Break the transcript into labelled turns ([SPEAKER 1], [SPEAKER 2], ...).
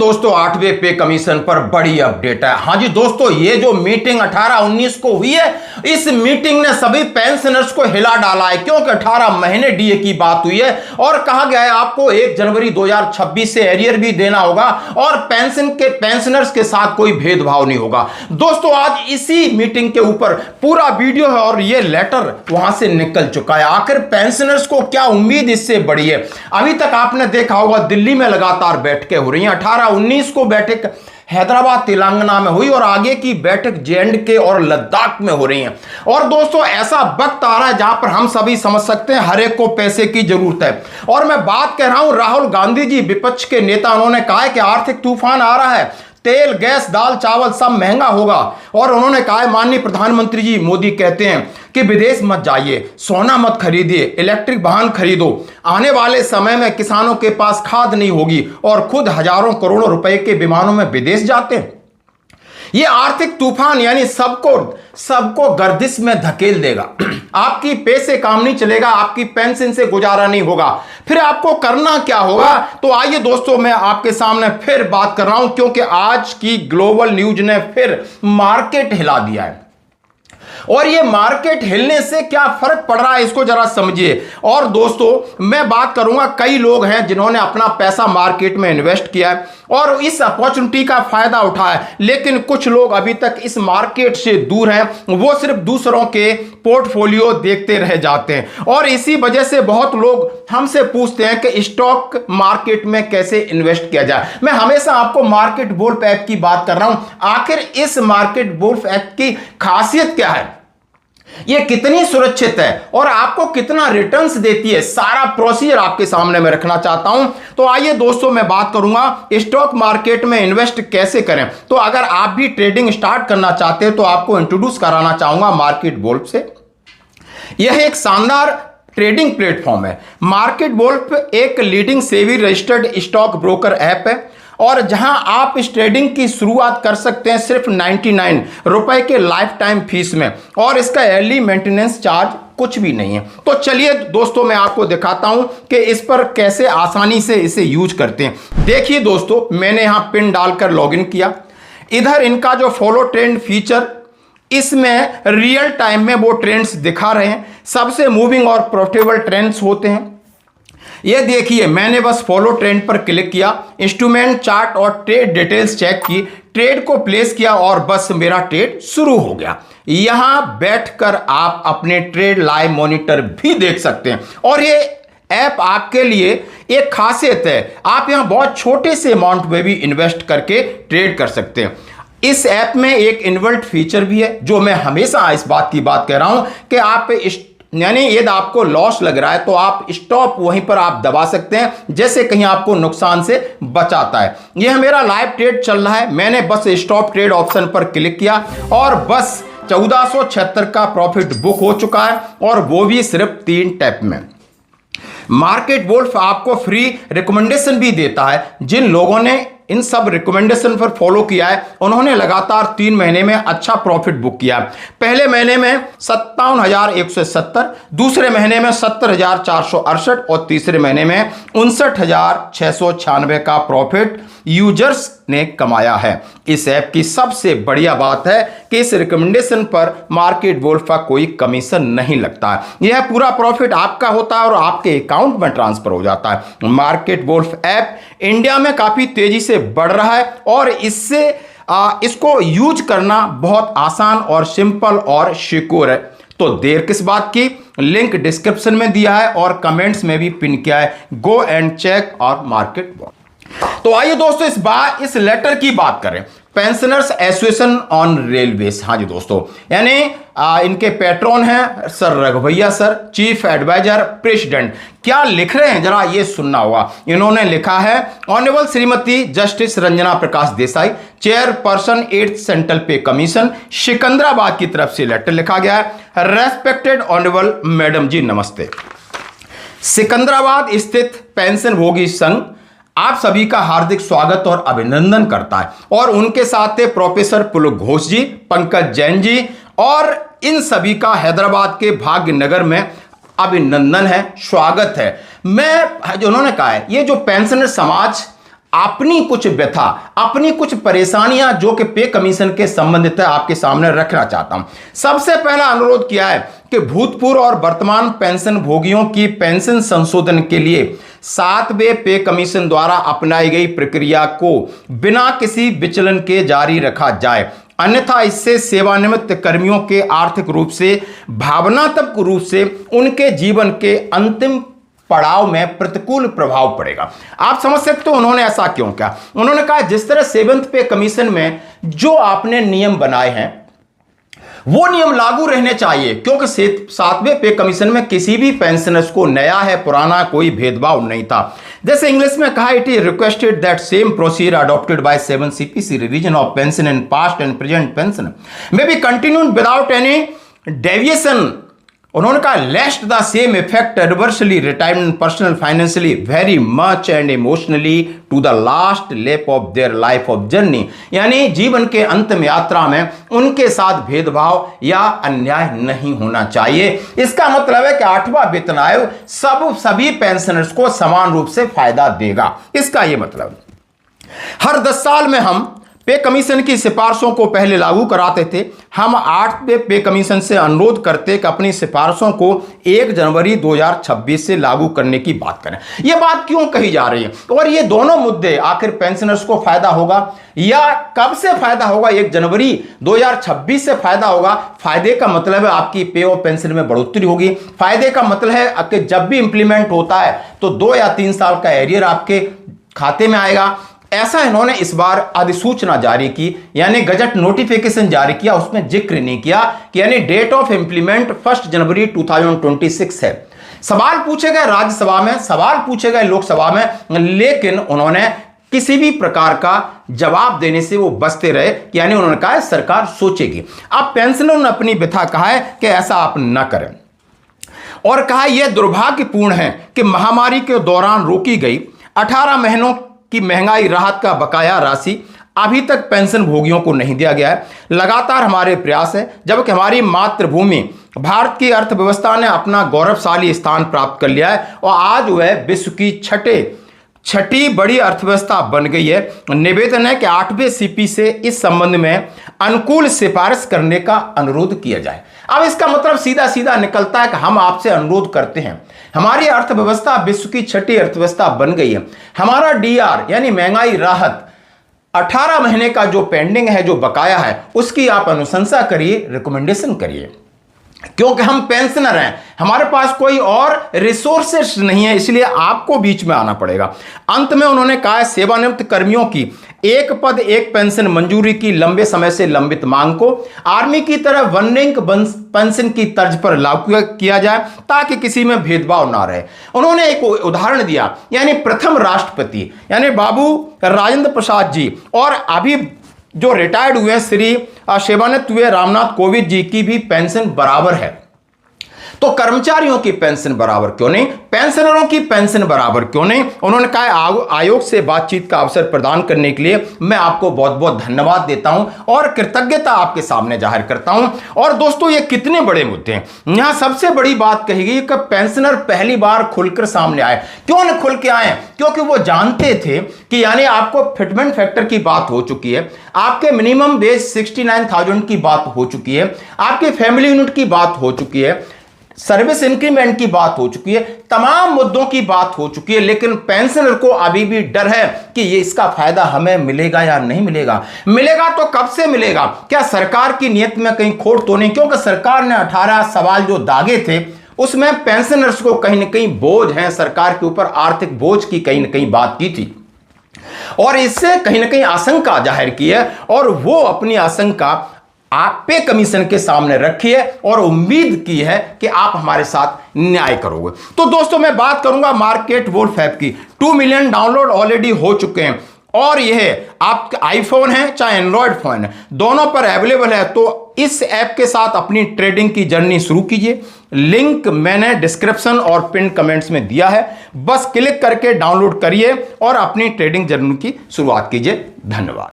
[SPEAKER 1] दोस्तों 8वें पे कमीशन पर बड़ी अपडेट है। हाँ जी दोस्तों, ये जो मीटिंग 18-19 को हुई है, इस मीटिंग ने सभी पेंशनर्स को हिला डाला है, क्योंकि 18 महीने डीए की बात हुई है और कहा गया है आपको 1 जनवरी 2026 से एरियर भी देना होगा और पेंशनर्स के साथ कोई भेदभाव नहीं होगा। दोस्तों आज इसी मीटिंग के ऊपर पूरा वीडियो है और ये लेटर वहां से निकल चुका है। आखिर पेंशनर्स को क्या उम्मीद इससे बड़ी है? अभी तक आपने देखा होगा दिल्ली में लगातार बैठकें हो रही हैं। 18-19 को बैठक हैदराबाद तेलंगाना में हुई और आगे की बैठक जे.एंड.के और लद्दाख में हो रही है। और दोस्तों ऐसा वक्त आ रहा है जहां पर हम सभी समझ सकते हैं हर एक को पैसे की जरूरत है। और मैं बात कर रहा हूं राहुल गांधी जी, विपक्ष के नेता, उन्होंने कहा है कि आर्थिक तूफान आ रहा है, तेल, गैस, दाल, चावल सब महंगा होगा। और उन्होंने कहा है, माननीय प्रधानमंत्री जी मोदी कहते हैं कि विदेश मत जाइए, सोना मत खरीदिए, इलेक्ट्रिक वाहन खरीदो, आने वाले समय में किसानों के पास खाद नहीं होगी, और खुद हजारों करोड़ों रुपए के विमानों में विदेश जाते हैं। ये आर्थिक तूफान यानी सबको गर्दिश में धकेल देगा। आपकी पैसे काम नहीं चलेगा, आपकी पेंशन से गुजारा नहीं होगा, फिर आपको करना क्या होगा? तो आइए दोस्तों मैं आपके सामने फिर बात कर रहा हूं, क्योंकि आज की ग्लोबल न्यूज ने फिर मार्केट हिला दिया है। और ये मार्केट हिलने से क्या फर्क पड़ रहा है इसको जरा समझिए। और दोस्तों मैं बात करूंगा, कई लोग हैं जिन्होंने अपना पैसा मार्केट में इन्वेस्ट किया है और इस अपॉर्चुनिटी का फायदा उठाया है, लेकिन कुछ लोग अभी तक इस मार्केट से दूर हैं, वो सिर्फ दूसरों के पोर्टफोलियो देखते रह जाते हैं। और इसी वजह से बहुत लोग हमसे पूछते हैं कि स्टॉक मार्केट में कैसे इन्वेस्ट किया जाए। मैं हमेशा आपको मार्केट वुल्फ ऐप की बात कर रहा हूं। आखिर इस मार्केट वुल्फ ऐप की खासियत क्या है, ये कितनी सुरक्षित है और आपको कितना रिटर्न्स देती है, सारा प्रोसीजर आपके सामने मैं रखना चाहता हूं। तो आइए दोस्तों मैं बात करूंगा स्टॉक मार्केट में इन्वेस्ट कैसे करें। तो अगर आप भी ट्रेडिंग स्टार्ट करना चाहते हैं तो आपको इंट्रोड्यूस कराना चाहूंगा मार्केट वुल्फ से। यह एक शानदार ट्रेडिंग प्लेटफॉर्म है। मार्केट वुल्फ एक leading SEBI registered stock broker app है और जहां आप इस ट्रेडिंग की शुरुआत कर सकते हैं सिर्फ 99 रुपए के लाइफ टाइम फीस में, और इसका अर्ली मेंटेनेंस चार्ज कुछ भी नहीं है। तो चलिए दोस्तों मैं आपको दिखाता हूं कि इस पर कैसे आसानी से इसे यूज करते हैं। देखिए दोस्तों, मैंने यहां पिन डालकर लॉगिन किया। इधर इनका जो फॉलो ट्रेंड फीचर, इसमें रियल टाइम में वो ट्रेंड्स दिखा रहे हैं, सबसे मूविंग और प्रॉफिटेबल ट्रेंड्स होते हैं। ये देखिए, मैंने बस फॉलो ट्रेंड पर क्लिक किया, इंस्ट्रूमेंट चार्ट और ट्रेड डिटेल्स चेक की, ट्रेड को प्लेस किया और बस मेरा ट्रेड शुरू हो गया। यहां बैठकर आप अपने ट्रेड लाइव मॉनिटर भी देख सकते हैं। और ये ऐप आपके लिए एक खासियत है, आप यहां बहुत छोटे से अमाउंट में भी इन्वेस्ट करके ट्रेड कर सकते हैं। इस ऐप में एक इन्वर्ट फीचर भी है, जो मैं हमेशा इस बात की बात कह रहा हूं कि आप यानी यदि आपको लॉस लग रहा है तो आप स्टॉप वहीं पर आप दबा सकते हैं, जैसे कहीं आपको नुकसान से बचाता है। यह मेरा लाइव ट्रेड चल रहा है, मैंने बस स्टॉप ट्रेड ऑप्शन पर क्लिक किया और बस 1476 का प्रॉफिट बुक हो चुका है, और वो भी सिर्फ 3 टैप में। मार्केट वुल्फ आपको फ्री रिकमेंडेशन भी देता है। जिन लोगों ने इन सब रिकमेंडेशन पर फॉलो किया है उन्होंने लगातार 3 महीने में अच्छा प्रॉफिट बुक किया। पहले महीने में 57,170, दूसरे महीने में 70,468 और तीसरे महीने में 59,696 का प्रॉफिट यूजर्स ने कमाया है। इस ऐप की सबसे बढ़िया बात है कि इस रिकमेंडेशन पर मार्केट वुल्फ का कोई कमीशन नहीं लगता है। यह पूरा प्रॉफिट आपका होता है और आपके अकाउंट में ट्रांसफर हो जाता है। मार्केट वुल्फ ऐप इंडिया में काफी तेजी से बढ़ रहा है और इसको यूज करना बहुत आसान और सिंपल और सिक्योर है। तो देर किस बात की, लिंक डिस्क्रिप्शन में दिया है और कमेंट्स में भी पिन किया है, go and check our market wolf. तो आइए दोस्तों इस लेटर की बात करें। Pensioners association on railways. हाँ जी दोस्तों, यानी इनके पैट्रॉन हैं sir Raghubhaiya sir, chief advisor president. क्या लिख रहे हैं जरा ये सुनना होगा। इन्होंने लिखा है, honourable Shrimati justice Ranjana Prakash Desai, chairperson 8th central पे कमीशन, सिकंदराबाद की तरफ से लेटर लिखा गया है। रेस्पेक्टेड ऑनरेबल मैडम जी नमस्ते। सिकंदराबाद स्थित पेंशन भोगी संघ आप सभी का हार्दिक स्वागत और अभिनंदन करता है, और उनके साथ थे प्रोफेसर पुलक घोष जी, पंकज जैन जी, और इन सभी का हैदराबाद के भाग्यनगर में अभिनंदन है, स्वागत है। मैं जो उन्होंने कहा है, ये जो पेंशनर समाज अपनी कुछ व्यथा, अपनी कुछ परेशानियां जो कि पे कमीशन के संबंधित है आपके सामने रखना चाहता हूं। सबसे पहला अनुरोध किया है कि भूतपूर्व और वर्तमान पेंशन भोगियों की पेंशन संशोधन के लिए 7वें पे कमीशन द्वारा अपनाई गई प्रक्रिया को बिना किसी विचलन के जारी रखा जाए, अन्यथा इससे सेवानिवृत्त कर्मियों के आर्थिक रूप से, भावनात्मक रूप से उनके जीवन के अंतिम पड़ाव में प्रतिकूल प्रभाव पड़ेगा। आप समझ सकते हो उन्होंने ऐसा क्यों किया। उन्होंने कहा जिस तरह 7th पे कमीशन में जो आपने नियम बनाए हैं वो नियम लागू रहने चाहिए, क्योंकि 7वें पे कमीशन में किसी भी पेंशनर्स को नया है पुराना कोई भेदभाव नहीं था। जैसे इंग्लिश में कहा, it is requested that same procedure adopted by 7 CPC revision of pension in past and present pension may be continued without any deviation. उन्होंने कहा lest the same effect adversely retirement personal financially very much and emotionally to the last lap of their life of journey, यानी जीवन के अंतिम यात्रा में उनके साथ भेदभाव या अन्याय नहीं होना चाहिए। इसका मतलब है कि 8वां वेतन आयोग सभी पेंशनर्स को समान रूप से फायदा देगा। इसका यह मतलब हर 10 साल में हम पे कमीशन की सिफारिशों को पहले लागू कराते थे। हम 8वें पे कमीशन से अनुरोध करते कि अपनी सिफारिशों को 1 जनवरी 2026 से लागू करने की बात करें। यह बात क्यों कही जा रही है और ये दोनों मुद्दे आखिर पेंशनर्स को फायदा होगा या कब से फायदा होगा? 1 जनवरी 2026 से फायदा होगा। फायदे का मतलब है आपकी पे और पेंशन में बढ़ोतरी होगी। फायदे का मतलब है कि जब भी इंप्लीमेंट होता है तो 2 या 3 साल का एरियर आपके खाते में आएगा। ऐसा इन्होंने इस बार अधिसूचना जारी की, यानी गजट नोटिफिकेशन जारी किया, उसमें जिक्र नहीं किया कि यानी डेट ऑफ इंप्लीमेंट 1 जनवरी 2026 है। सवाल पूछे गए राज्यसभा में, सवाल पूछे गए लोकसभा में, लेकिन उन्होंने किसी भी प्रकार का जवाब देने से वो बचते रहे, यानी उन्होंने कहा सरकार सोचेगी। अब पेंशनरों ने अपनी व्यथा कहा है कि ऐसा आप न करें और कहा यह दुर्भाग्यपूर्ण है कि महामारी के दौरान रोकी गई 18 महीनों की महंगाई राहत का बकाया राशि अभी तक पेंशन भोगियों को नहीं दिया गया है। लगातार हमारे प्रयास है, जबकि हमारी मातृभूमि भारत की अर्थव्यवस्था ने अपना गौरवशाली स्थान प्राप्त कर लिया है और आज वह विश्व की छठी बड़ी अर्थव्यवस्था बन गई है। निवेदन है कि 8वें CP से इस संबंध में अनुकूल सिफारिश करने का अनुरोध किया जाए। अब इसका मतलब सीधा सीधा निकलता है कि हम आपसे अनुरोध करते हैं, हमारी अर्थव्यवस्था विश्व की छठी अर्थव्यवस्था बन गई है। हमारा DR यानी महंगाई राहत 18 महीने का जो पेंडिंग है, जो बकाया है, उसकी आप अनुशंसा करिए, रिकमेंडेशन करिए, क्योंकि हम पेंशनर हैं, हमारे पास कोई और रिसोर्सेस नहीं है, इसलिए आपको बीच में आना पड़ेगा। अंत में उन्होंने कहा है सेवानिवृत्त कर्मियों की एक पद एक पेंशन मंजूरी की लंबे समय से लंबित मांग को आर्मी की तरह 1 रैंक पेंशन की तर्ज पर लागू किया जाए ताकि किसी में भेदभाव ना रहे। उन्होंने एक उदाहरण दिया, यानी प्रथम राष्ट्रपति यानी बाबू राजेंद्र प्रसाद जी और अभी जो रिटायर्ड हुए श्री सेवानिवृत्त हुए रामनाथ कोविंद जी की भी पेंशन बराबर है। तो कर्मचारियों की पेंशन बराबर क्यों नहीं, पेंशनरों की पेंशन बराबर क्यों नहीं? उन्होंने कहा आयोग से बातचीत का अवसर प्रदान करने के लिए मैं आपको बहुत बहुत धन्यवाद देता हूं और कृतज्ञता आपके सामने जाहिर करता हूं। और दोस्तों ये कितने बड़े मुद्दे हैं। यहां सबसे बड़ी बात कही गई कि पेंशनर पहली बार खुलकर सामने आए। क्यों न खुल के आए? क्योंकि वो जानते थे कि यानी आपको फिटमेंट फैक्टर की बात हो चुकी है, आपके मिनिमम वेज 69,000 की बात हो चुकी है, आपके फैमिली यूनिट की बात हो चुकी है, सर्विस इंक्रीमेंट की बात हो चुकी है, तमाम मुद्दों की बात हो चुकी है, लेकिन पेंशनर को अभी भी डर है कि ये इसका फायदा हमें मिलेगा या नहीं मिलेगा। मिलेगा तो कब से मिलेगा? क्या सरकार की नीयत में कहीं खोट तो नहीं? क्योंकि सरकार ने 18 सवाल जो दागे थे उसमें पेंशनर्स को कहीं ना कहीं बोझ है, सरकार के ऊपर आर्थिक बोझ की कहीं ना कहीं बात की थी और इससे कहीं ना कहीं आशंका जाहिर की है और वो अपनी आशंका आप पे कमीशन के सामने रखी है और उम्मीद की है कि आप हमारे साथ न्याय करोगे। तो दोस्तों मैं बात करूंगा मार्केट वोल्फ ऐप की। 2 मिलियन डाउनलोड ऑलरेडी हो चुके हैं और यह आपका आईफोन है चाहे एंड्रॉयड फोन है, दोनों पर अवेलेबल है। तो इस ऐप के साथ अपनी ट्रेडिंग की जर्नी शुरू कीजिए। लिंक मैंने डिस्क्रिप्शन और पिन कमेंट्स में दिया है, बस क्लिक करके डाउनलोड करिए और अपनी ट्रेडिंग जर्नी की शुरुआत कीजिए। धन्यवाद।